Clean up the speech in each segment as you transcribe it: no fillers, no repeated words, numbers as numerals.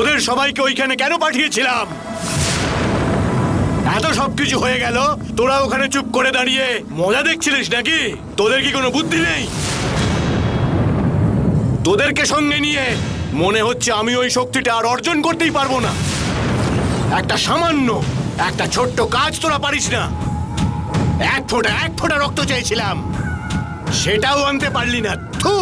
তোদের সবাইকে ওইখানে কেন পাঠিয়েছিলাম? এত সবকিছু হয়ে গেল, তোরা ওখানে চুপ করে দাঁড়িয়ে মজা দেখছিলিস নাকি? তোদের কি কোনো বুদ্ধি নেই? তোদেরকে সঙ্গে নিয়ে মনে হচ্ছে আমি ওই শক্তিটা আর অর্জন করতেই পারবো না। একটা সামান্য একটা ছোট্ট কাজ তোরা পারিস না। এক ফোঁটা রক্ত চাইছিলাম, সেটাও আনতে পারলি না। থু!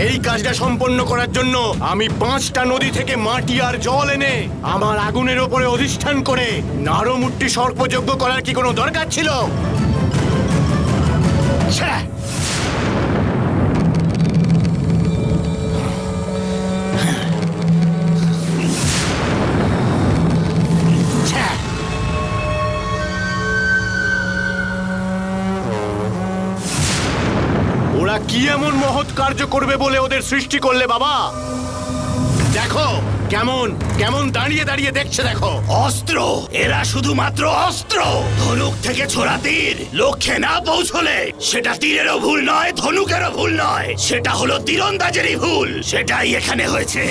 এই কাজটা সম্পন্ন করার জন্য আমি 5টা নদী থেকে মাটি আর জল এনে আমার আগুনের ওপরে অধিষ্ঠান করে নারমূর্তি সর্পযজ্ঞ করার কি কোনো দরকার ছিল? ছ্যাঃ! ছ্যাঃ! ওরা কি এমন মহৎ কার্য করবে বলে ওদের সৃষ্টি করলে বাবা? দেখো কেমন কেমন দাঁড়িয়ে দাঁড়িয়ে দেখছে, দেখো। অস্ত্র, এরা শুধুমাত্র অস্ত্র। ধনুক থেকে ছোড়া তীর লক্ষ্যে না পৌঁছলে সেটা তীরেরও ভুল নয়, ধনুকেরও ভুল নয়, সেটা হলো তীরন্দাজেরই ভুল। সেটাই এখানে হয়েছে।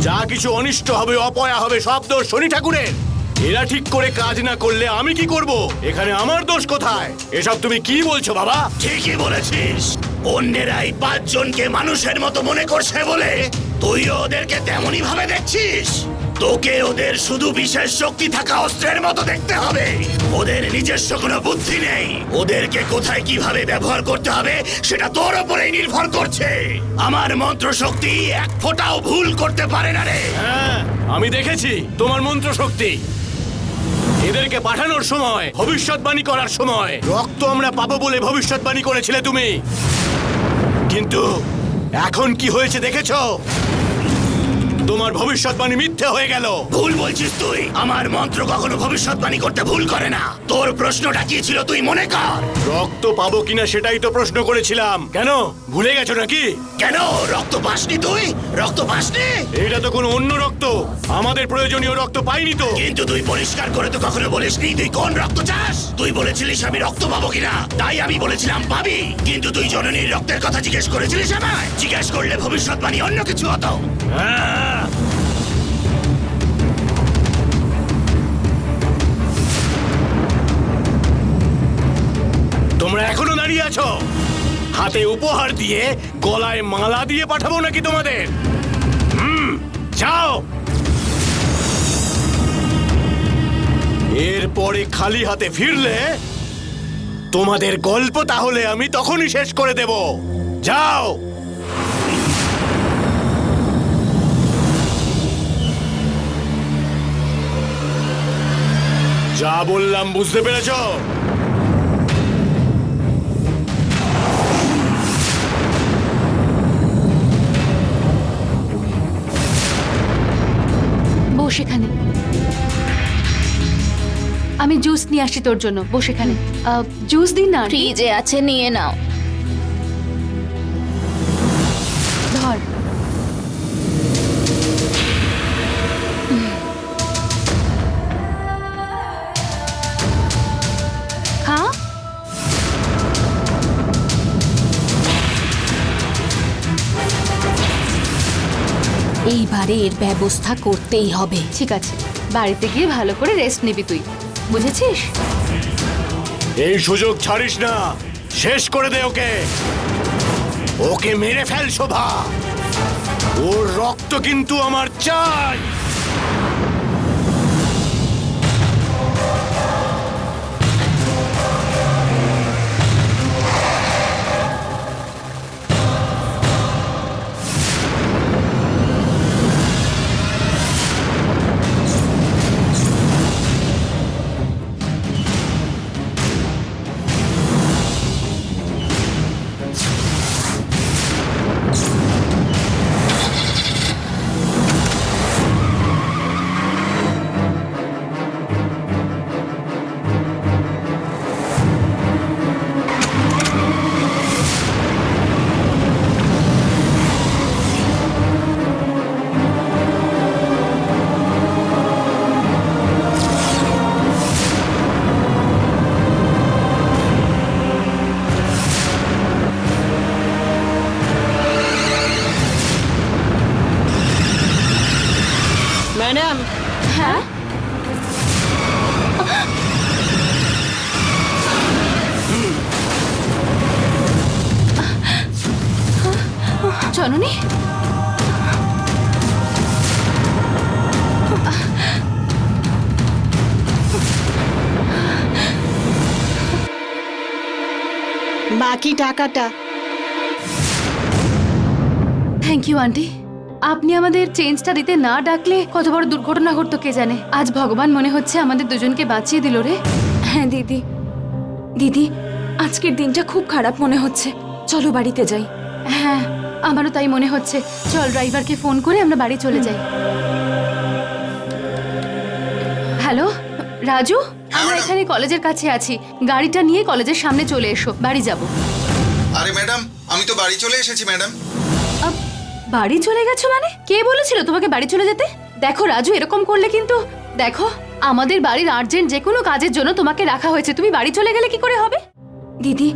যা কিছু অনিষ্ট হবে, অপয়া হবে, সব দোষ শনি ঠাকুরের। এরা ঠিক করে কাজ না করলে আমি কি করব? এখানে আমার দোষ কোথায়? এসব তুমি কি বলছো বাবা? ঠিকই বলেছিস। অন্যেরাই 5 জনকে মানুষের মতো মনে করছে বলে তুইও ওদেরকে তেমনই ভাবে দেখছিস। তোকে ওদের শুধু বিশেষ শক্তি থাকা অস্ত্রের মতো দেখতে হবে। ওদের নিজস্ব কোনো বুদ্ধি নেই। ওদেরকে কোথায় কিভাবে ব্যবহার করতে হবে সেটা তোর উপরেই নির্ভর করছে। আমার মন্ত্র শক্তি এক ফোঁটাও ভুল করতে পারে না রে। হ্যাঁ, আমি দেখেছি তোমার মন্ত্র শক্তি। এদেরকে পাঠানোর সময়, ভবিষ্যৎবাণী করার সময় রক্ত আমরা পাবো বলে ভবিষ্যৎবাণী করেছিলে তুমি, কিন্তু এখন কি হয়েছে দেখেছো? তোমার ভবিষ্যৎবাণী মিথ্যে হয়ে গেল। ভুল বলছিস তুই। আমার মন্ত্র কখনো ভবিষ্যৎবাণী করতে ভুল করে না। তোর প্রশ্নটা কি ছিল তুই মনে কর। রক্ত পাবো কিনা সেটাই তো প্রশ্ন করেছিলাম। কেন ভুলে গেছো নাকি? কেন রক্ত পাসনি তুই? রক্ত পাসনি? এটা তো কোনো অন্য রক্ত, আমাদের প্রয়োজনীয় রক্ত পাইনি তো। কিন্তু তুই পরিষ্কার করে তো কখনো বলিসনি তুই কোন রক্ত চাস। তুই বলেছিলিস আমি রক্ত পাবো কিনা, তাই আমি বলেছিলাম পাবি। কিন্তু তুই জননীর রক্তের কথা জিজ্ঞেস করেছিলিস আমায়। জিজ্ঞেস করলে ভবিষ্যৎবাণী অন্য কিছু হতো। হ্যাঁ, তোমরা এখনো দাঁড়িয়ে আছো? হাতে উপহার দিয়ে, গলায় মালা দিয়ে পাঠাবো নাকি তোমাদের? যাও। এরপরে খালি হাতে ফিরলে তোমাদের গল্প তাহলে আমি তখনই শেষ করে দেব। যাও। যা বললাম বুঝতে পেরেছো? বস এখানে। আমি জুস নিয়ে আসছি তোর জন্য। বস এখানে। জুস দিন না। ফ্রিজে আছে, নিয়ে নাও। ধর। খা। এইবারে এর ব্যবস্থা করতেই হবে। ঠিক আছে, বাড়িতে গিয়ে ভালো করে রেস্ট নিবি তুই, বুঝেছিস? এই সুযোগ ছাড়িস না, শেষ করে দে ওকে। ওকে মেরে ফেল শোভা। ওর রক্ত কিন্তু আমার চাই। জননী, বাকি টাকাটা। Thank you aunty. আপনি আমাদের চেঞ্জটা দিতে না ডাকলে কত বড় দুর্ঘটনা ঘটতো কে জানে। আজ ভগবান মনে হচ্ছে আমাদের দুজনকে বাঁচিয়ে দিল রে। হ্যাঁ দিদি, দিদি আজকের দিনটা খুব খারাপ মনে হচ্ছে, চলো বাড়িতে যাই। হ্যাঁ, আমারও তাই মনে হচ্ছে। চল ড্রাইভারকে ফোন করে আমরা বাড়ি চলে যাই। হ্যালো রাজু, আমরা এখানে কলেজের কাছে আছি। গাড়িটা নিয়ে কলেজের সামনে চলে এসো, বাড়ি যাব। আরে ম্যাডাম, আমি তো বাড়ি চলে এসেছি ম্যাডাম। বাড়ি চলে গেছো মানে? কে বলেছিল তোমাকে বাড়ি চলে যেতে? দেখো রাজু, এরকম করলে কিন্তু দেখো, আমাদের বাড়ির আর্জেন্ট যে কোনো কাজের জন্য তোমাকে রাখা হয়েছে, তুমি বাড়ি চলে গেলে কি করে হবে? দিদি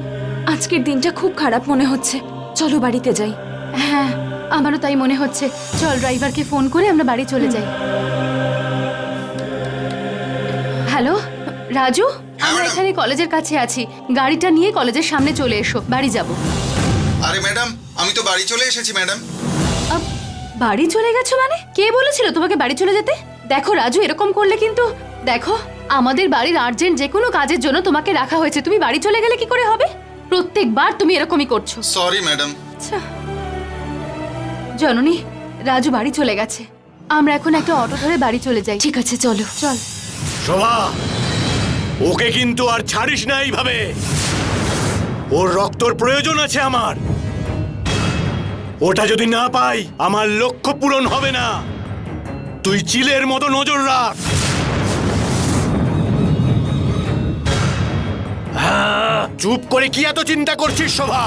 আজকের দিনটা খুব খারাপ মনে হচ্ছে, চলো বাড়িতে যাই। হ্যাঁ, আমারও তাই মনে হচ্ছে। চল ড্রাইভারকে ফোন করে আমরা বাড়ি চলে যাই। হ্যালো রাজু, আমরা এখানে কলেজের কাছে আছি। গাড়িটা নিয়ে কলেজের সামনে চলে এসো, বাড়ি যাব। আরে ম্যাডাম, আমি তো বাড়ি চলে এসেছি ম্যাডাম। বাড়ি চলে গেছো মানে? কে বলেছিল তোমাকে বাড়ি চলে যেতে? দেখো রাজু, এরকম করলে কিন্তু দেখো, আমাদের বাড়ির আর্জেন্ট যে কোনো কাজের জন্য তোমাকে রাখা হয়েছে, তুমি বাড়ি চলে গেলে কি করে হবে? প্রত্যেকবার তুমি এরকমই করছো। Sorry madam. আচ্ছা জননী, রাজু বাড়ি চলে গেছে। আমরা এখন একটা অটো ধরে বাড়ি চলে যাই। ঠিক আছে চলো। চল। শোভা, ওকে কিন্তু আর ছাড়িস না এইভাবে। ওর রক্তর প্রয়োজন আছে আমার। ওটা যদি না পাই, আমার লক্ষ্য পূরণ হবে না। তুই চিলের মতো নজর রাখ। হ্যাঁ, চুপ করে কি এত চিন্তা করছিস শোভা?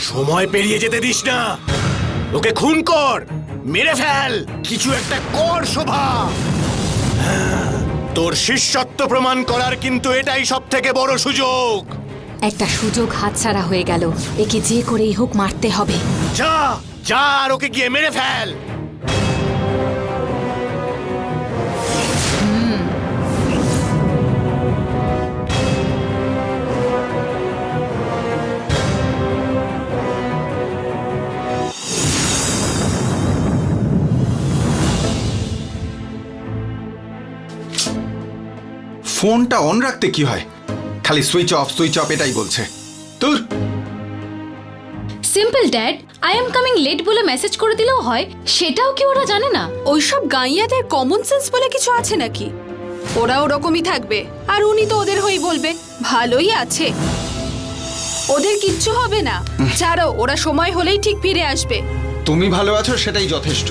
সময় পেরিয়ে যেতে দিস না। ওকে খুন কর, মেরে ফেল, কিছু একটা কর শোভা। হ্যাঁ, তোর শিষ্যত্ব প্রমাণ করার কিন্তু এটাই সব থেকে বড় সুযোগ। একটা সুযোগ হাতছাড়া হয়ে গেল, একে যে করেই হোক মারতে হবে। যা যা, আর ওকে গিয়ে মেরে ফেল। ফোনটা অন রাখতে কি হয়? খালি সুইচ অফ এটাই বলছে। তোর simple dad, I am coming late বলে মেসেজ করে দিলেও হয়, সেটাও কি ওরা জানে না? ওইসব গাইয়াদের কমন সেন্স বলে কিছু আছে নাকি? ওরা ওরকমই থাকবে, আর উনি তো ওদের হয়েই বলবে। ভালোই আছে, ওদের কিচ্ছু হবে না। ছাড়ো, ওরা সময় হলেই ঠিক ফিরে আসবে। তুমি ভালো আছো সেটাই যথেষ্ট।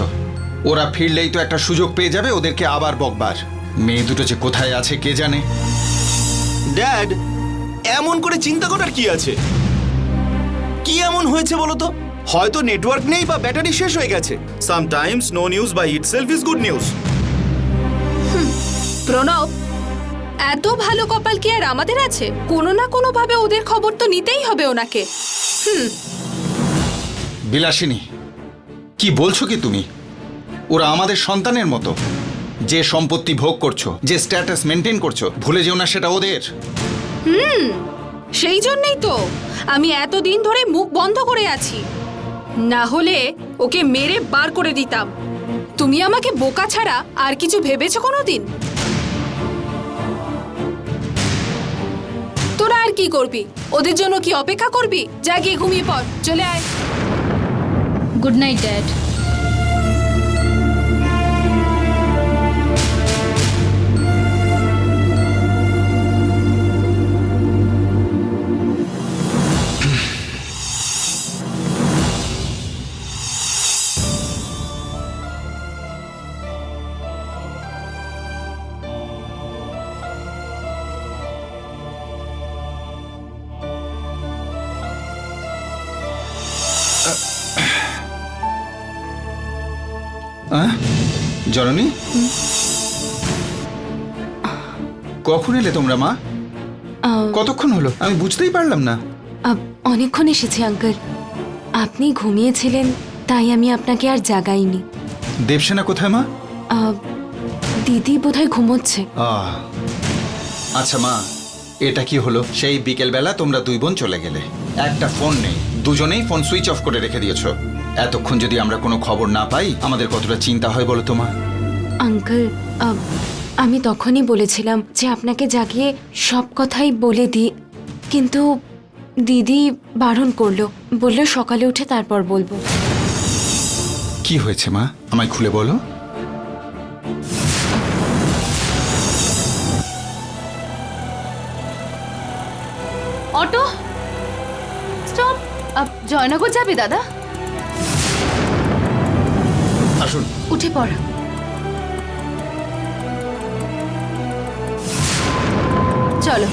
ওরা ফিরলেই তো একটা সুযোগ পেয়ে যাবে ওদেরকে আবার বকবার। মেয়ে দুটো যে কোথায় আছে কে জানে। ড্যাড, এমন করে চিন্তা করার কি আছে? কি এমন হয়েছে বলো তো? হয়তো নেটওয়ার্ক নেই বা ব্যাটারি শেষ হয়ে গেছে। Sometimes no news by itself is good news. Pranab, এত ভালো কপাল কি আর আমাদের আছে? কোনো না কোনো ভাবে ওদের খবর তো নিতেই হবে ওনাকে। বিলাসিনী, কি বলছো কি তুমি? ওরা আমাদের সন্তানের মতো। যে সম্পত্তি ভোগ করছো, যে স্ট্যাটাস মেনটেন করছো, ভুলে যেও না সেটা ওদের। সেই জন্যই তো আমি এতদিন ধরে মুখ বন্ধ করে আছি, না হলে ওকে মেরে বার করে দিতাম। তুমি আমাকে বোকা ছাড়া আর কিছু ভেবেছো কোনোদিন? তোরা আর কি করবি? ওদের জন্য কি অপেক্ষা করবি? যা গিয়ে ঘুমিয়ে পড়, চলে আয়। Good night dad. জননী, কখন এলে তোমরা মা? কতক্ষণ হলো আমি বুঝতেই পারলাম না। অনেকক্ষণ এসেছি আঙ্কেল, আপনি ঘুমিয়েছিলেন তাই আমি আপনাকে আর জাগাইনি। দেবসেনা কোথায় মা? দিদি বোধহয় ঘুমোচ্ছে। আচ্ছা মা, এটা কি হলো? সেই বিকেলবেলা তোমরা দুই বোন চলে গেলে, একটা ফোন নেই, দুজনেই ফোন সুইচ অফ করে রেখে দিয়েছো। এতক্ষণ যদি আমরা কোনো খবর না পাই আমাদের কতটা চিন্তা হয় বলো তো মা। আঙ্কেল আমি তখনই বলেছিলাম যে আপনাকে জাগিয়ে সব কথাই বলে দিই, কিন্তু দিদি বারণ করলো, বলল সকালে উঠে তারপর বলবো। কি হয়েছে মা, আমায় খুলে বলো। Auto stop. জয়নগর যাবে দাদা? আসুন। উঠে পড়। চলো।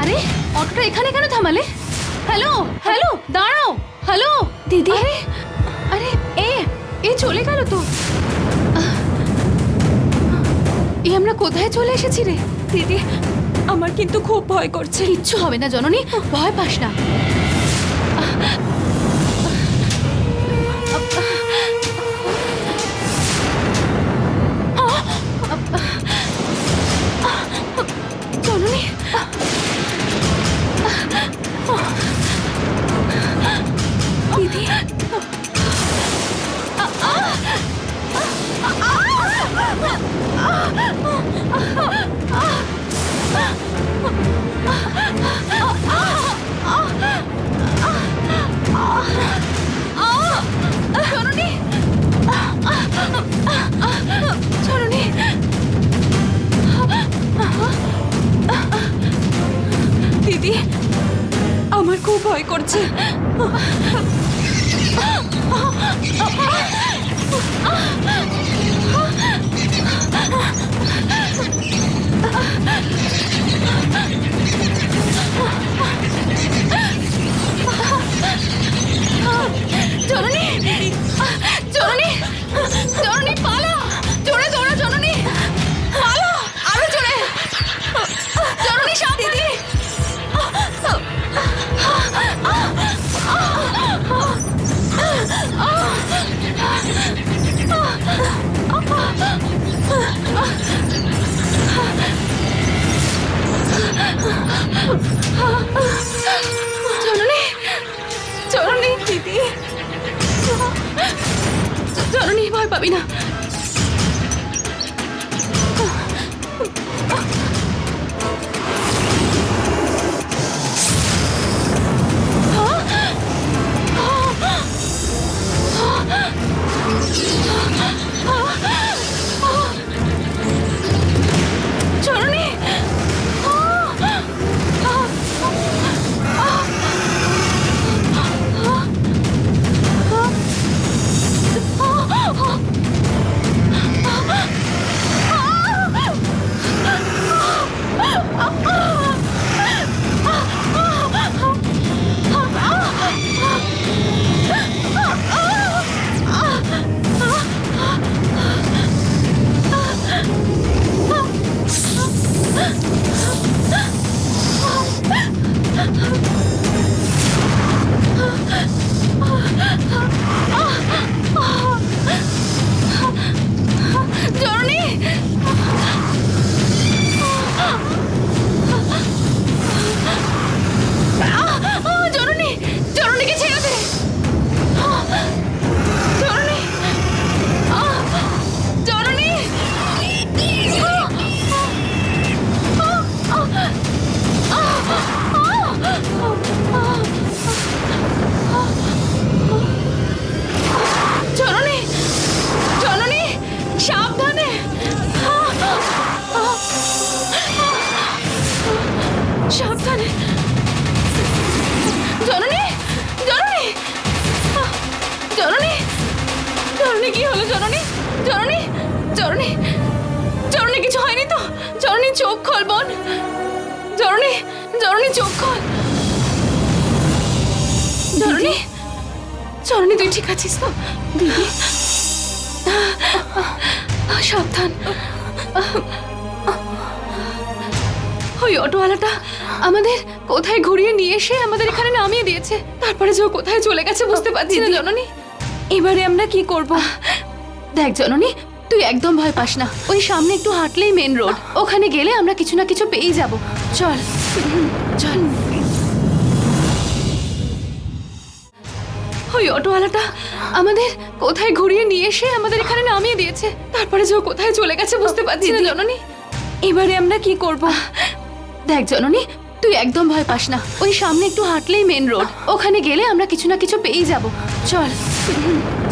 আরে অটোটা এখানে কেন থামালে? হ্যালো হ্যালো, দাঁড়াও। হ্যালো দিদি। আরে আরে এ চলে গেল তো। আমরা কোথায় চলে এসেছি রে? দিদি আমার কিন্তু খুব ভয় করছে। কিচ্ছু হবে না জননী, ভয় পাস না। জননী দিদি জননী জননী দিদি আমার খুব ভয় করছে। জননী জননী জননী পালা, জোরে দৌড়া জননী, পালা আরো জোরে। জননী সাবধানে। জননী জননী দিদি জননী, ভয় পাবি না। জননী সাবধানে। জননী জননী জননী জননী, কি হলো জননী? জননী জননী জননী, কিছু হয়নি তো? জননী চোখ খোল বোন। জননী জননী চোখ খোল। জননী জননী তুই ঠিক আছিস তো? দিদি সাবধান। ওই অটোওয়ালাটা আমাদের কোথায় ঘুরিয়ে নিয়ে এসে আমাদের এখানে নামিয়ে দিয়েছে, তারপরে যে ও কোথায় চলে গেছে বুঝতে পারছি না জননী। এবারে আমরা কি করব? দেখ জননী, তুই একদম ভয় পাস না। ওই সামনে একটু হাঁটলেই মেন রোড, ওখানে গেলে আমরা কিছু না কিছু পেয়েই যাব। চল চল। ওই অটোওয়ালাটা আমাদের কোথায় ঘুরিয়ে নিয়ে এসে আমাদের এখানে নামিয়ে দিয়েছে, তারপরে যে ও কোথায় চলে গেছে বুঝতে পারছি না জননী। এবারে আমরা কি করব? দেখ জননী, তুই একদম ভয় পাস না। ওই সামনে একটু হাঁটলেই মেন রোড, ওখানে গেলে আমরা কিছু না কিছু পেয়েই যাব। চল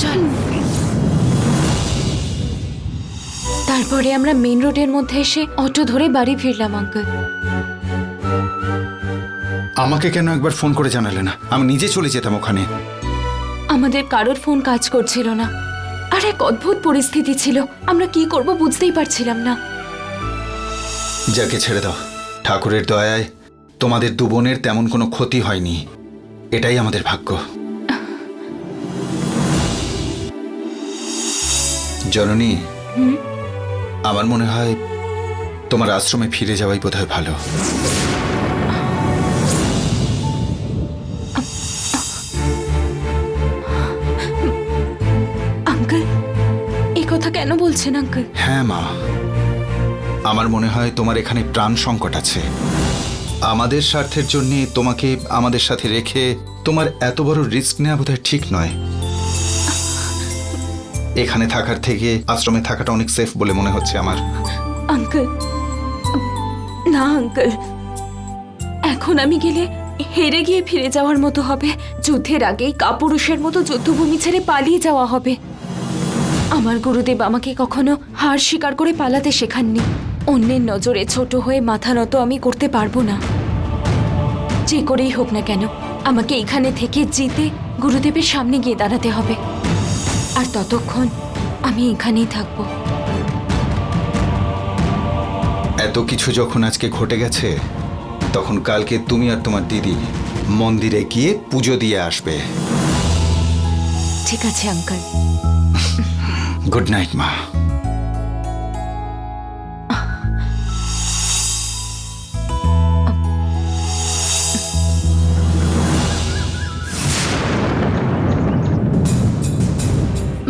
চল। তারপরে আমরা মেন রোডের মধ্যে এসে অটো ধরে বাড়ি ফিরলাম আঙ্কেল। আমাকে কেন একবার ফোন করে জানালে না? আমি নিজে চলে যেতাম ওখানে। আমাদের কারোর ফোন কাজ করছিল না, আর এক অদ্ভুত পরিস্থিতি ছিল। আমরা কি করব বুঝতেই পারছিলাম না। যাকে ছেড়ে দাও, ঠাকুরের দয়ায় তোমাদের দু বোনের তেমন কোনো ক্ষতি হয়নি, এটাই আমাদের ভাগ্য। জননী, আমার মনে হয় তোমার আশ্রমে ফিরে যাওয়াই বোধহয় ভালো। আঙ্কেল, এই কথা কেন বলছেন আঙ্কেল? হ্যাঁ মা, আমার মনে হয় তোমার এখানে প্রাণ সংকট আছে। আমাদের স্বার্থের জন্য তোমাকে আমাদের সাথে রেখে তোমার এত বড় রিস্ক নেওয়া বোধহয় ঠিক নয়। এখানে থাকার থেকে আশ্রমে থাকাটা অনেক সেফ বলে মনে হচ্ছে আমার। আঙ্কেল, না আঙ্কেল, এখন আমি গেলে হেরে গিয়ে ফিরে যাওয়ার মতো হবে। যুদ্ধের আগেই কাপুরুষের মতো যুদ্ধভূমি ছেড়ে পালিয়ে যাওয়া হবে। আমার গুরুদেব আমাকে কখনো হার স্বীকার করে পালাতে শেখাননি। অন্যের নজরে ছোট হয়ে মাথা নত আমি করতে পারবো না। যে করেই হোক না কেন আমাকে এখানে থেকে জিতে গুরুদেবের সামনে গিয়ে দাঁড়াতে হবে। আর ততক্ষণ আমি এখানেই থাকবো। এত কিছু যখন আজকে ঘটে গেছে, তখন কালকে তুমি আর তোমার দিদি মন্দিরে গিয়ে পুজো দিয়ে আসবে। ঠিক আছে আঙ্কেল। গুড নাইট মা।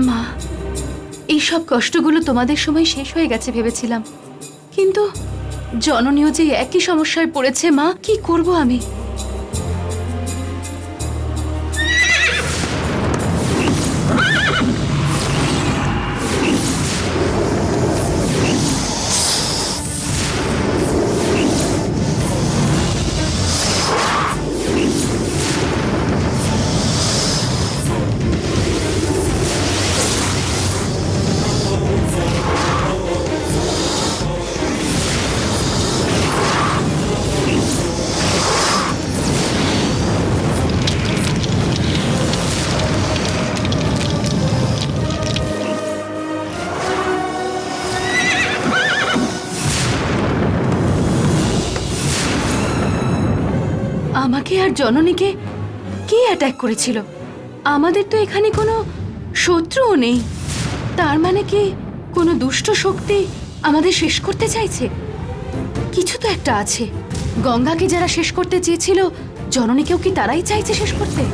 মা, এই সব কষ্টগুলো তোমাদের সময় শেষ হয়ে গেছে ভেবেছিলাম, কিন্তু জননীও যে একই সমস্যায় পড়েছে। মা, কি করব আমি? আমাকে আর জননীকে কি অ্যাটাক করেছিল? আমাদের তো এখানে কোনো শত্রুও নেই। তার মানে কি কোনো দুষ্ট শক্তি আমাদের শেষ করতে চাইছে? কিছু তো একটা আছে। গঙ্গাকে যারা শেষ করতে চেয়েছিল, জননীকেও কি তারাই চাইছে শেষ করতে?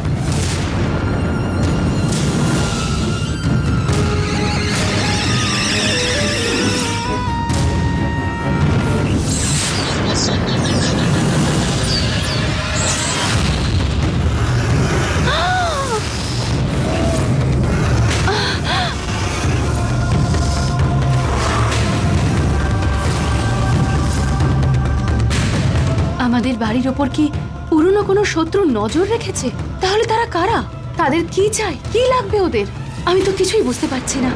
আমাদের বাড়ির ওপর কি পুরনো কোনো শত্রু নজর রেখেছে? তাহলে তারা কারা? তাদের কি চাই? কি লাগবে ওদের? আমি তো কিছুই বুঝতে পারছি না।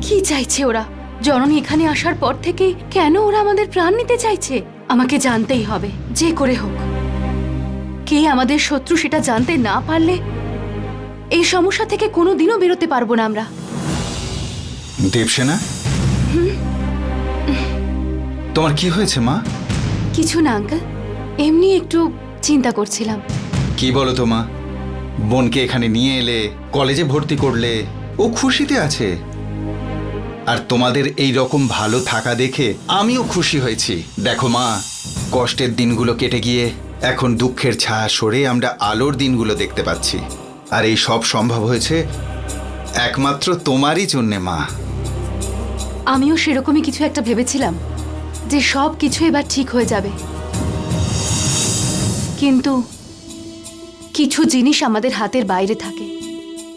কি চাইছে ওরা? জননী এখানে আসার পর থেকে কেন ওরা আমাদের প্রাণ নিতে চাইছে? আমাকে জানতেই হবে, যে করে হোক। কে আমাদের শত্রু সেটা জানতে না পারলে এই সমস্যা থেকে কোনোদিনও বেরোতে পারবো না আমরা। দেবসেনা, তোমার কি হয়েছে মা? কিছু না আঙ্কেল, এমনি একটু চিন্তা করছিলাম। কি বলো তো মা, বোনকে এখানে নিয়ে এলে, কলেজে ভর্তি করলে, ও খুশিতে আছে। আর তোমাদের এই রকম ভালো থাকা দেখে আমিও খুশি হয়েছি। দেখো মা, কষ্টের দিনগুলো কেটে গিয়ে এখন দুঃখের ছায়া সরে আমরা আলোর দিনগুলো দেখতে পাচ্ছি। আর এই সব সম্ভব হয়েছে একমাত্র তোমারই জন্যে মা। আমিও সেরকমই কিছু একটা ভেবেছিলাম যে সব কিছু এবার ঠিক হয়ে যাবে, কিন্তু কিছু জিনিস আমাদের হাতের বাইরে থাকে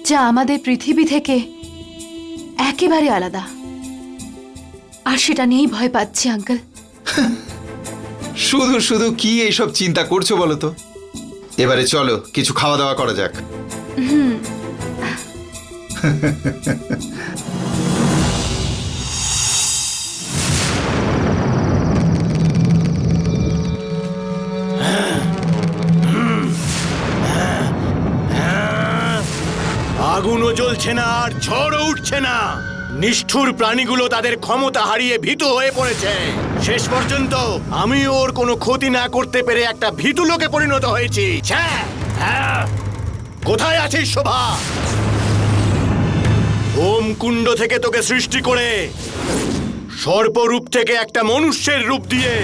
যা আমাদের পৃথিবী থেকে একেবারে আলাদা, আর সেটা নিয়েই ভয় পাচ্ছি আঙ্কেল। শুধু শুধু কি এইসব চিন্তা করছো বলো তো? এবারে চলো কিছু খাওয়া দাওয়া করা যাক। আগুনও জ্বলছে না আর ঝড়ও উঠছে না। নিষ্ঠুর প্রাণীগুলো তাদের ক্ষমতা হারিয়ে ভীত হয়ে পড়েছে। শেষ পর্যন্ত আমি ওর কোনো ক্ষতি না করতে পেরে একটা ভীতু লোকে পরিণত হয়েছি। ছ্যা! হ্যাঁ! কোথায় আছিস শোভা? ওম কুণ্ড থেকে তোকে সৃষ্টি করে সর্পরূপ থেকে একটা মনুষ্যের রূপ দিয়ে,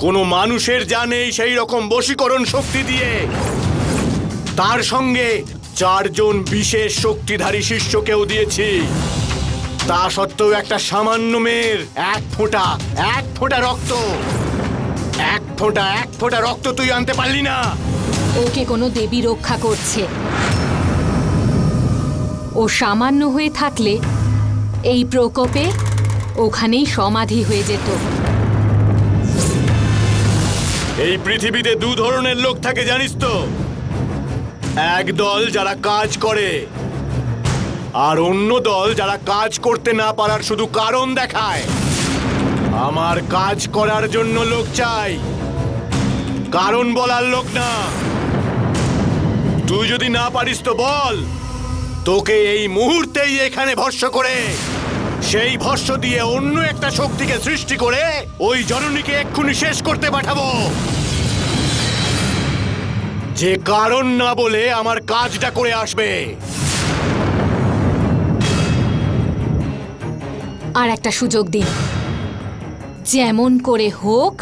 কোনো মানুষের যা নেই সেই রকম বশীকরণ শক্তি দিয়ে, তার সঙ্গে 4 জন বিশেষ শক্তিধারী শিষ্যকেও দিয়েছি। তা সত্ত্বেও একটা সামান্য মেয়ের এক ফোঁটা রক্ত তুই আনতে পারলি না। ওকে কোনো দেবী রক্ষা করছে। ও সামান্য হয়ে থাকলে এই প্রকোপে ওখানেই সমাধি হয়ে যেত। এই পৃথিবীতে 2 ধরনের লোক থাকে জানিস তো? এক দল যারা কাজ করে, আর অন্য দল যারা কাজ করতে না পারার শুধু কারণ দেখায়। আমার কাজ করার জন্য লোক চাই, কারণ বলার লোক না। তুই যদি না পারিস তো বল, তোকে এই মুহূর্তেই এখানে ভস্ম করে, সেই ভস্ম দিয়ে অন্য একটা শক্তিকে সৃষ্টি করে ওই জননীকে এক্ষুনি শেষ করতে পাঠাবো, যে কারণ না বলে আমার কাজটা করে আসবে। আর একটা সুযোগ দিন, যেমন করে হোক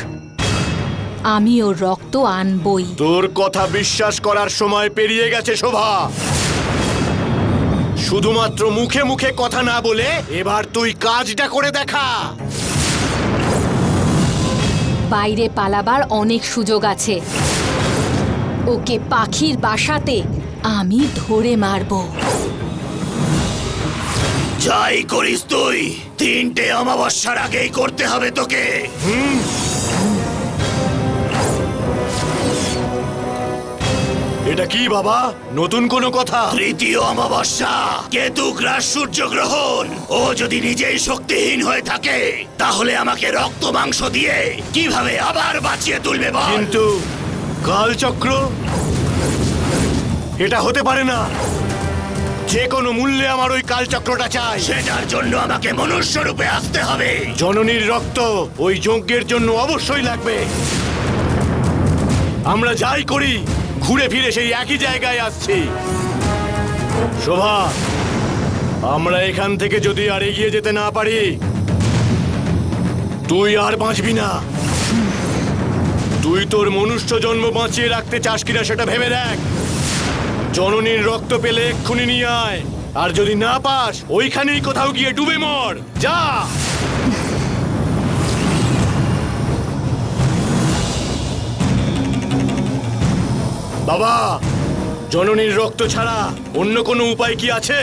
আমি ওর রক্ত আনবই। তোর কথা বিশ্বাস করার সময় পেরিয়ে গেছে শোভা। শুধুমাত্র মুখে মুখে কথা না বলে এবার তুই কাজটা করে দেখা। বাইরে পালাবার অনেক সুযোগ আছে, ওকে পাখির বাসাতে আমি ধরে মারবো। যাই করিস তুই 3টে অমাবস্যার আগেই করতে হবে তোকে। এটা কি বাবা, নতুন কোনো কথা? 3য় অমাবস্যা, কেতুগ্রাস সূর্যগ্রহণ। ও যদি নিজেই শক্তিহীন হয়ে থাকে তাহলে আমাকে রক্ত মাংস দিয়ে কিভাবে আবার বাঁচিয়ে তুলবে বল? কিন্তু কালচক্র, এটা হতে পারে না। যে কোনো মূল্যে আমার ওই কালচক্রটা চাই। সেটার জন্য আমাকে মনুষ্য রূপে আসতে হবে। জননীর রক্ত ওই যজ্ঞের জন্য অবশ্যই লাগবে। আমরা যাই করি ঘুরে ফিরে সেই একই জায়গায় আসছি। শোভা, আমরা এখান থেকে যদি আর এগিয়ে যেতে না পারি, তুই আর বাঁচবি না। তুই তোর মনুষ্য জন্ম বাঁচিয়ে রাখতে চাস কিনা সেটা ভেবে দেখ। জননীর রক্ত পেলে এক্ষুনি নিয়ে আয়, আর যদি না পাস ওইখানেই কোথাও গিয়ে ডুবে মর। যা। বাবা, জননীর রক্ত ছাড়া অন্য কোনো উপায় কি আছে?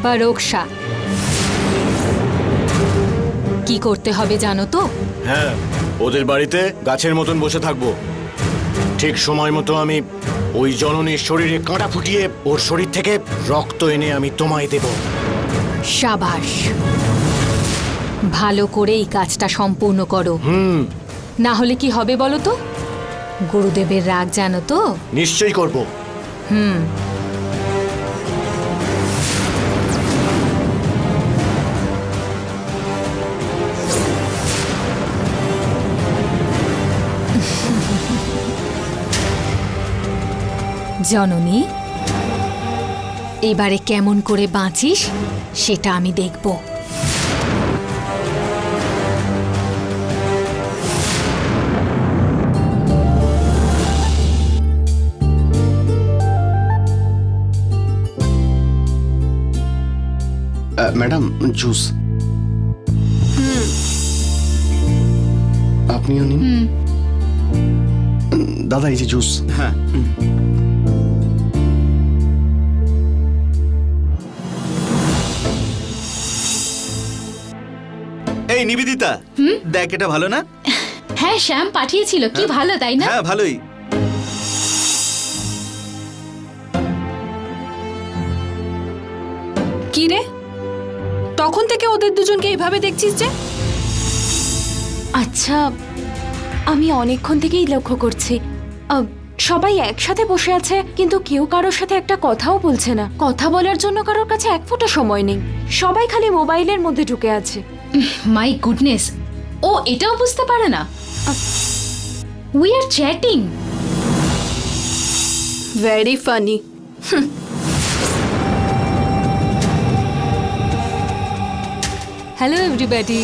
পরোক্ষা কি করতে হবে জানো তো? হ্যাঁ, ওদের বাড়িতে গাছের মতন বসে থাকবো। ঠিক সময় মতো আমি ওই জননীর শরীরে কাঁটা ফুটিয়ে ওর শরীর থেকে রক্ত এনে আমি তোমায় দেব। সাবাস, ভালো করে এই কাজটা সম্পূর্ণ করো। না হলে কি হবে বলো তো? গুরুদেবের রাগ জানো তো? নিশ্চয়ই করব। জননী, এবারে কেমন করে বাঁচিস সেটা আমি দেখব। ম্যাডাম জুস আপনিও নিন। দাদা এই যে জুস। হ্যাঁ এই নিবেদিতা, দেখ এটা ভালো না? হ্যাঁ, শ্যাম পাঠিয়েছিল, কি ভালো তাই না? হ্যাঁ ভালোই। কি রে, তখন থেকে ওদের দুজনকে এইভাবে দেখছিস যে? আচ্ছা, আমি অনেকক্ষণ থেকেই লক্ষ্য করছি সবাই একসাথে বসে আছে, কিন্তু কেউ কারোর সাথে একটা কথাও বলছে না। কথা বলার জন্য কারোর কাছে এক ফোঁটা সময় নেই, সবাই খালি মোবাইলের মধ্যে ঢুকে আছে। মাই গুডনেস, ও এটাও বুঝতে পারে না we are chatting. Very funny. Hello everybody.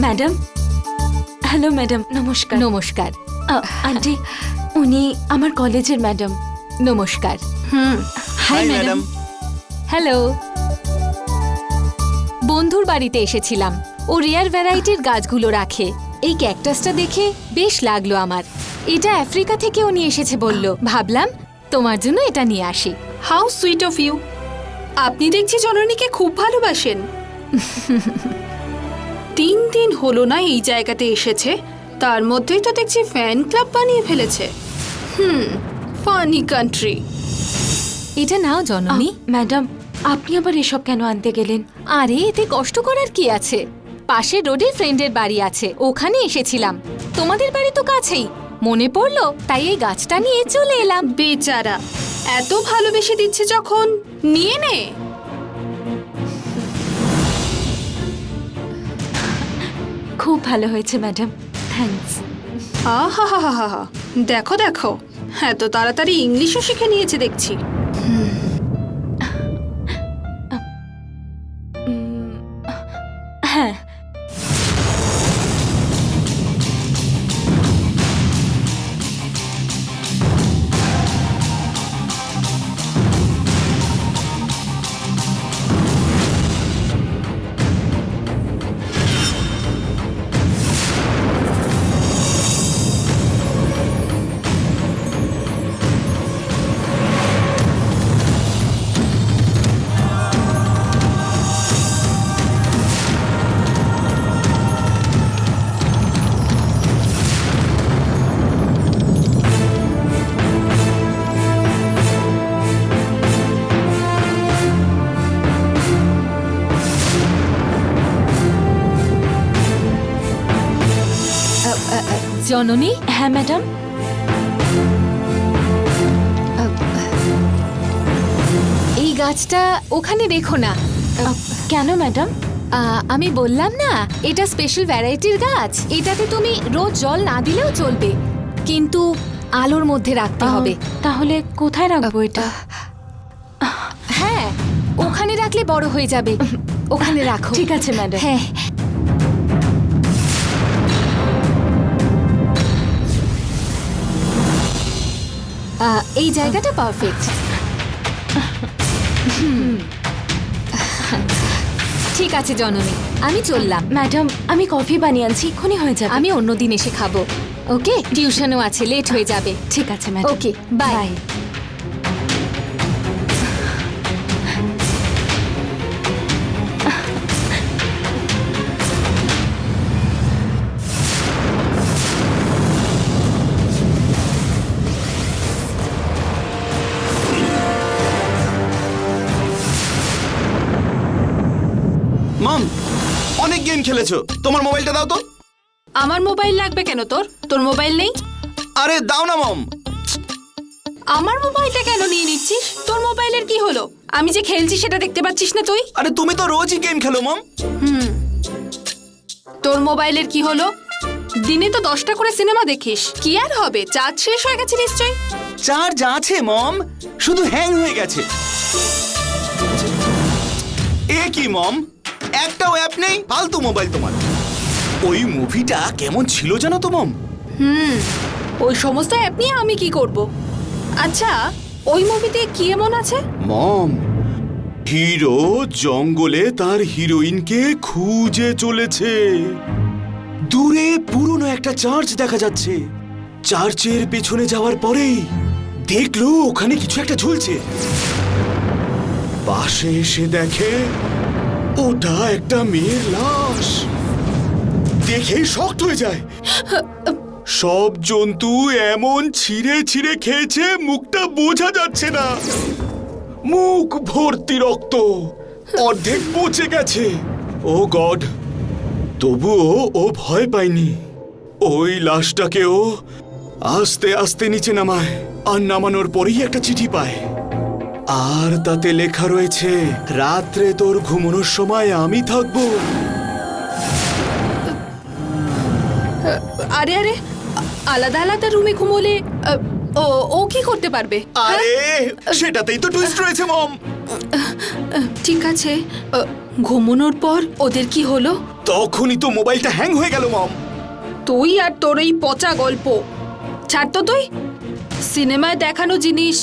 Madam, hello madam, নমস্কার। নমস্কার। আন্টি, উনি আমার কলেজের ম্যাডাম। নমস্কার। High madam. হ্যালো। বন্ধুর বাড়িতে এসেছিলাম, ও রেয়ার ভ্যারাইটির গাছগুলো রাখে। এই ক্যাকটাসটা দেখে বেশ লাগলো আমার। এটা আফ্রিকা থেকে ও নিয়ে এসেছে বলল, ভাবলাম তোমার জন্য এটা নিয়ে আসি। How sweet of you. আপনি দেখছি জননীকে খুব ভালোবাসেন। 3 দিন হলো না এই জায়গাতে এসেছে, তার মধ্যেই তো দেখছি ফ্যান ক্লাব বানিয়ে ফেলেছে। Funny country. এটা নাও জননী। ম্যাডাম, আপনি আবার এসব কেন আনতে গেলেন? আরে এতে কষ্ট করার কি আছে? পাশের রোডে ফ্রেন্ডের বাড়ি আছে, ওখানে এসেছিলাম। তোমাদের বাড়ি তো কাছেই, মনে পড়লো তাই এই গাছটা নিয়ে চলে এলাম। বেচারা, এত ভালোবেসে দিচ্ছে যখন নিয়ে নে। খুব ভালো হয়েছে ম্যাডাম, থ্যাঙ্কস। আহা হা হা হা, দেখো দেখো, এত তাড়াতাড়ি ইংলিশও শিখে নিয়েছে দেখছি। হ্যাঁ, জননী। হ্যাঁ ম্যাডাম। এই গাছটা ওখানে রেখো না। কেন ম্যাডাম? আমি বললাম না, এটা স্পেশাল ভ্যারাইটির গাছ। এটাতে তুমি রোজ জল না দিলেও চলবে, কিন্তু আলোর মধ্যে রাখতে হবে। তাহলে কোথায় রাখবো এটা? হ্যাঁ, ওখানে রাখলে বড় হয়ে যাবে, ওখানে রাখো। ঠিক আছে ম্যাডাম। হ্যাঁ। এই জায়গাটা পারফেক্ট। ঠিক আছে জননী, আমি চললাম। ম্যাডাম, আমি কফি বানিয়ে আনছি, এক্ষুনি হয়ে যাবে। আমি অন্যদিন এসে খাবো। ওকে, টিউশনও আছে, লেট হয়ে যাবে। ঠিক আছে ম্যাডাম। Okay, bye. গেম খেলেছো। তোমার মোবাইলটা দাও তো। আমার মোবাইল লাগবে কেন তোর? তোর মোবাইল নেই? আরে দাও না মম। আমার মোবাইলটা কেন নিয়ে নিচ্ছিস? তোর মোবাইলের কি হলো? আমি যে খেলছি সেটা দেখতে পাচ্ছিস না তুই? আরে তুমি তো রোজই গেম খেলো মম। তোর মোবাইলের কি হলো? দিনে তো 10টা করে সিনেমা দেখিস, কি আর হবে? চার্জ শেষ হয়ে গেছে নিশ্চয়ই। চার্জ আছে মম, শুধু হ্যাং হয়ে গেছে। এ কি মম, একটাও অ্যাপ নেই, ফালতু মোবাইল তোমার। ওই মুভিটা কেমন ছিল জানো তো মম? ওই সমস্ত অ্যাপ নিয়ে আমি কি করব? আচ্ছা, ওই মুভিতে কি এমন আছে? মম, হিরো জঙ্গলে তার হিরোইনকে খুঁজে চলেছে। দূরে পুরনো একটা চার্চ দেখা যাচ্ছে। চার্চের পেছনে যাওয়ার পরেই দেখলো ওখানে কিছু একটা ঝুলছে। পাশে এসে দেখে ওটা একটা মেয়ের লাশ। দেখে শক্ত হয়ে যায়। সব জন্তু এমন ছিঁড়ে ছিঁড়ে খেয়েছে, মুখটা বোঝা যাচ্ছে না। মুখ ভর্তি রক্ত, অর্ধেক পচে গেছে। ও গড! তবুও ও ভয় পায়নি। ওই লাশটাকেও আস্তে আস্তে নিচে নামায়, আর নামানোর পরেই একটা চিঠি পায়। আর তাতে লেখা রয়েছে, রাত্রে তোর ঘুমানোর সময় আমি থাকবো। আরে আরে, আলাদা আলাদা রুমে ঘুমোলে ও কি করতে পারবে? আরে সেটাতেই তো টুইস্ট রয়েছে মম। ঠিক আছে, ঘুমানোর পর ওদের কি হলো? তখনই তো মোবাইলটা হ্যাং হয়ে গেল মম। তুই আর তোর এই পচা গল্প ছাড় তো। তুই সিনেমায় দেখানো জিনিস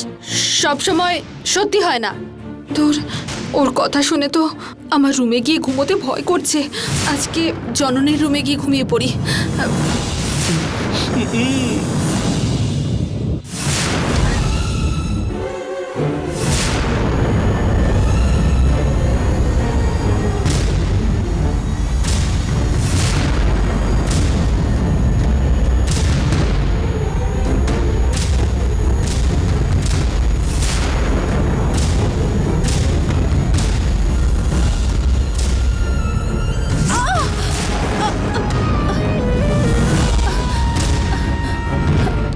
সবসময় সত্যি হয় না। তোর ওর কথা শুনে তো আমার রুমে গিয়ে ঘুমোতে ভয় করছে। আজকে জননীর রুমে গিয়ে ঘুমিয়ে পড়ি।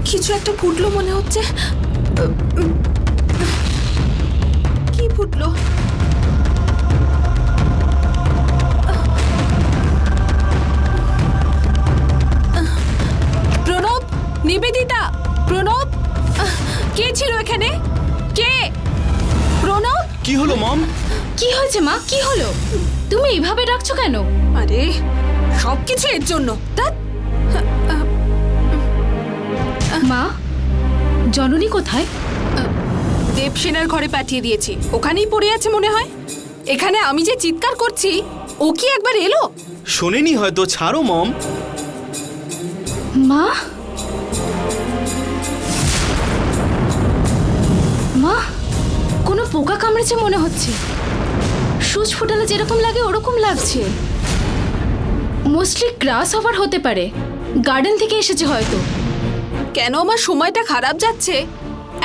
কিছু একটা ফুটলো মনে হচ্ছে। কি ফুটলো? প্রণব, নিবেদিতা, প্রণব, কে ছিল এখানে? কে? প্রণব, কি হলো মম? কি হয়েছে মা? কি হলো? তুমি এইভাবে ডাকছো কেন? আরে সবকিছু এর জন্য। মা, জননী কোথায়? দেবসেনার ঘরে পাঠিয়ে দিয়েছি, ওখানেই পড়ে আছে মনে হয়। এখানে আমি যে চিৎকার করছি, ও কি একবার এলো? শোনেনি হয়তো, ছাড়ো মম। মা, মা, কোনো পোকা কামড়েছে মনে হচ্ছে। সূচ ফোটালে যেরকম লাগে ওরকম লাগছে। মোস্টলি গ্রাস ওভার হতে পারে, গার্ডেন থেকে এসেছে হয়তো। কেন আমার সময়টা খারাপ যাচ্ছে?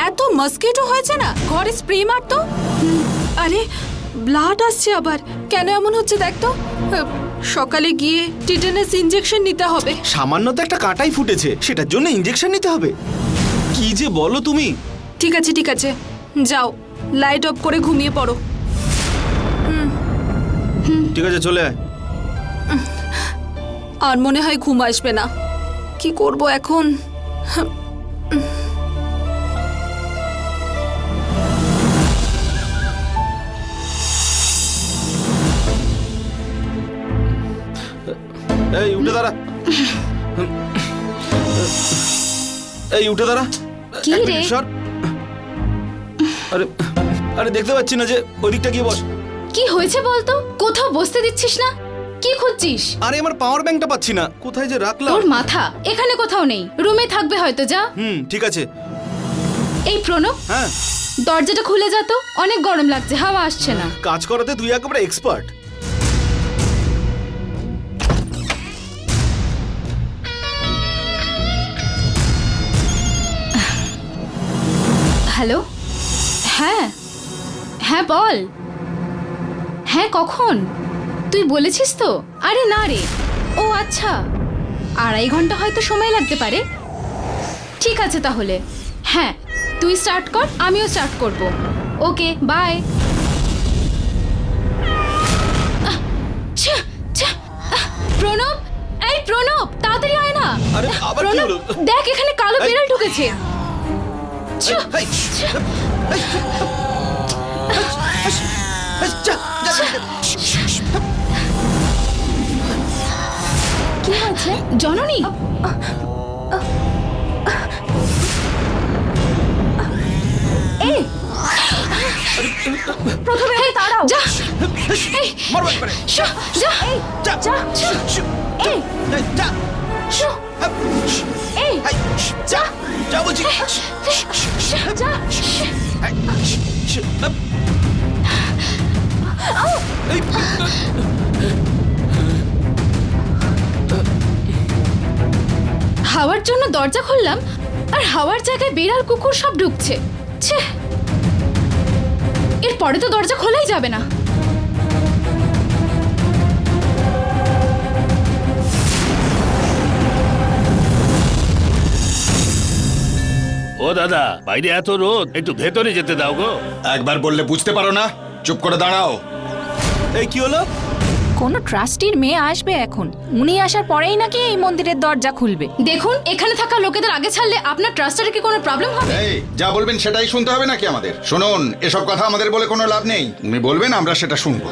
এত মস্কিটো হয়েছে না, ঘরে স্প্রে মারতো। আরে ব্লাড আসছে আবার, কেন এমন হচ্ছে দেখ তো। সকালে গিয়ে টিটেনাস ইনজেকশন নিতে হবে। সামান্য তো একটা কাঁটাই ফুটেছে, সেটার জন্য ইনজেকশন নিতে হবে? কি যে বলো তুমি। ঠিক আছে ঠিক আছে, যাও লাইট অফ করে ঘুমিয়ে পড়ো। ঠিক আছে, চলে আয়। আর মনে হয় ঘুম আসবে না। কি করব এখন? এই উঠে দাঁড়া। এই উঠে দাঁড়া। কি এক রে? মিনিট সর। আরে আরে দেখতে পাচ্ছি না যে, ওই দিকটা গিয়ে বস। কি হয়েছে বলতো? কোথাও বসতে দিচ্ছিস না? কি খুঁজছিস? আরে আমার পাওয়ার ব্যাংকটা পাচ্ছি না, কোথায় যে রাখলাম। তোর মাথা এখানে কোথাও নেই, রুমে থাকবে হয়তো। যা। ঠিক আছে। এই প্রণব, হ্যাঁ, দরজাটা খুলে যা তো, অনেক গরম লাগছে, হাওয়া আসছে না। কাজ করাতে তুই একেবারে এক্সপার্ট। হ্যালো, হ্যাঁ হ্যাঁ বল। হ্যাঁ কখন? তুই বলেছিস তো? আরে না রে, ও আচ্ছা, 2.5 ঘন্টা হয়তো সময় লাগতে পারে। ঠিক আছে তাহলে, হ্যাঁ তুই স্টার্ট কর, আমিও স্টার্ট করব। Okay bye. প্রণব, এই প্রণব তাড়াতাড়ি আয় না। আরে, আবার কি প্রণব, হলো? দেখ এখানে কালো বিড়াল ঢুকেছে। ছ্যা, এই, ছ্যা। এই, এই, যা, যা, কি হয়েছে জননী? এই প্রথমে তাড়াও। যা, এই মারো একবারে। যা, যা, এই যা, যা, এই এই, যা, এই এই, যা, যা বলছি। যা। এই, হাওয়ার জন্য দরজা খুললাম আর হাওয়ার জায়গায় বিড়াল কুকুর সব ঢুকছে। ছে, এরপরে তো দরজা খোলাই যাবে না। ও দাদা, বাইরে এত রোদ, একটু ভেতরে যেতে দাও গো। একবার বললে বুঝতে পারো না? চুপ করে দাঁড়াও। এই কি হলো? কোনো ট্রাস্টির মেয়ে আসবে এখন, উনি আসার পরেই নাকি এই মন্দিরের দরজা খুলবে। দেখুন, এখানে থাকা লোকেদের আগে ছাড়লে আপনার ট্রাস্টের কি কোনো প্রবলেম হবে? এই যা বলবেন সেটাই শুনতে হবে নাকি আমাদের? শুনুন, এসব কথা আমাদের বলে কোনো লাভ নেই। উনি বলবেন, আমরা সেটা শুনবো।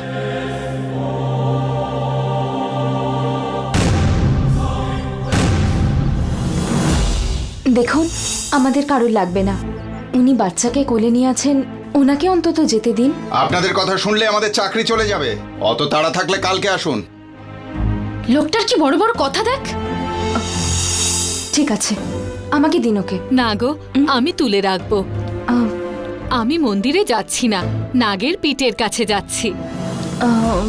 দেখুন, আমাদের কারোর লাগবে না। উনি বাচ্চাকে কোলে নিয়ে আছেন, ওনাকে অন্তত যেতে দিন। আপনাদের কথা শুনলে আমাদের চাকরি চলে যাবে। অত তাড়া থাকলে কালকে আসুন। লোকটার কি বড় বড় কথা দেখ। ঠিক আছে, আমাকে দিন ওকে। না গো, আমি তুলে রাখবো। আহ, আমি মন্দিরে যাচ্ছি না, নাগের পিঠের কাছে যাচ্ছি। আহ,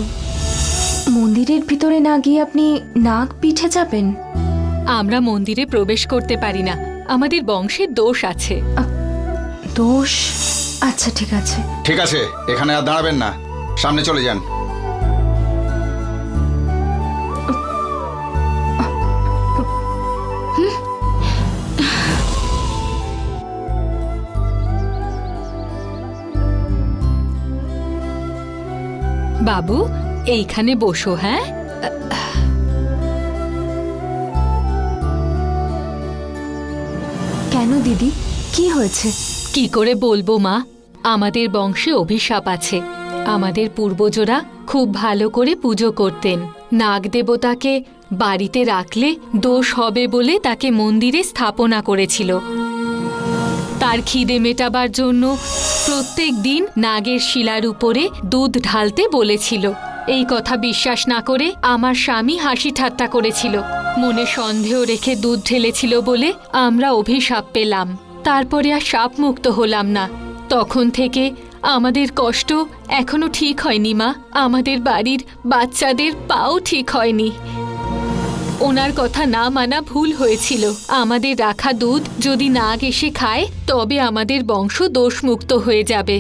মন্দিরের ভিতরে না গিয়ে আপনি নাগ পিঠে যাবেন? আমরা মন্দিরে প্রবেশ করতে পারি না, আমাদের বংশের দোষ আছে। দোষ? আচ্ছা ঠিক আছে। ঠিক আছে, এখানে আর দাঁড়াবেন না, সামনে চলে যান। বাবু, এইখানে বসো। হ্যাঁ, কেন দিদি, কি হয়েছে? কি করে বলবো মা, আমাদের বংশে অভিশাপ আছে। আমাদের পূর্বজরা খুব ভালো করে পুজো করতেন। নাগ দেবতাকে বাড়িতে রাখলে দোষ হবে বলে তাকে মন্দিরে স্থাপনা করেছিল। তার খিদে মেটাবার জন্য প্রত্যেক দিন নাগের শিলার উপরে দুধ ঢালতে বলেছিল। এই কথা বিশ্বাস না করে আমার স্বামী হাসি ঠাট্টা করেছিল। মনে সন্দেহ রেখে দুধ ঢেলেছিল বলে আমরা অভিশাপ পেলাম। তারপরে আর শাপ মুক্ত হলাম না। তখন থেকে আমাদের কষ্ট এখনো ঠিক হয়নি মা। আমাদের বাড়ির বাচ্চাদের পাও ঠিক হয়নি। ওনার কথা না মানা ভুল হয়েছিল। আমাদের রাখা দুধ যদি নাগ এসে খায় তবে আমাদের বংশ দোষমুক্ত হয়ে যাবে।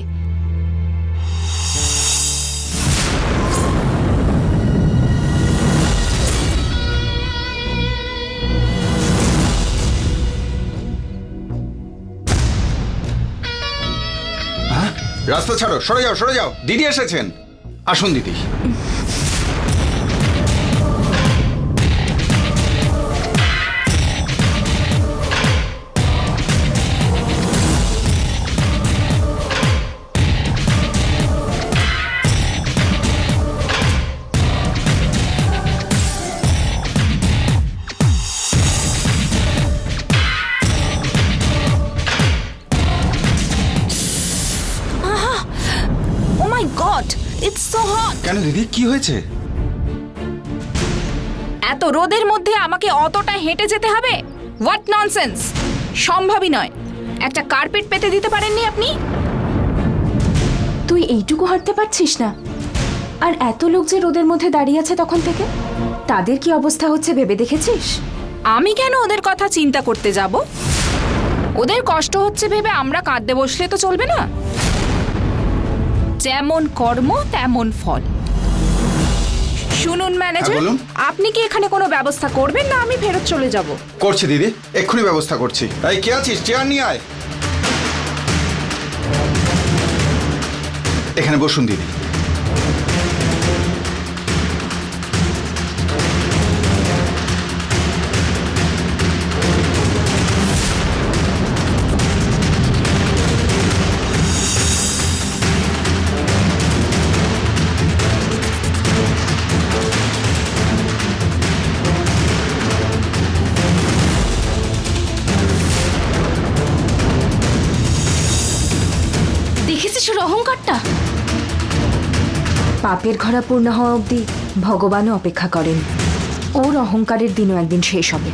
রাস্তা ছাড়ো, সরে যাও, সরে যাও। দিদি এসেছেন, আসুন দিদি। ও মাই গড, ইটস সো হট। কেন দিদি, কি হয়েছে? এত রোদের মধ্যে আমাকে অতটা হেঁটে যেতে হবে? হোয়াট ননসেন্স, সম্ভবই নয়। একটা কার্পেট পেতে দিতে পারেননি আপনি? তুই এইটুকু হাঁটতে পারছিস না? আর এত লোক যে রোদের মধ্যে দাঁড়িয়ে আছে তখন থেকে, তাদের কি অবস্থা হচ্ছে ভেবে দেখেছিস? আমি কেন ওদের কথা চিন্তা করতে যাব? ওদের কষ্ট হচ্ছে ভেবে আমরা কাঁদতে বসলে তো চলবে না। যেমন কর্ম তেমন ফল। শুনুন ম্যানেজার, বলুন। আপনি কি এখানে কোনো ব্যবস্থা করবেন না আমি ফেরত চলে যাব? করছি দিদি, এক্ষুনি ব্যবস্থা করছি। এই কে আছিস, চেয়ার নিয়ে আয়। এখানে বসুন দিদি। দেখেছিস ওর অহংকারটা? পাপের ঘরা পূর্ণ হওয়া অবধি ভগবানও অপেক্ষা করেন। ওর অহংকারের দিনও একদিন শেষ হবে।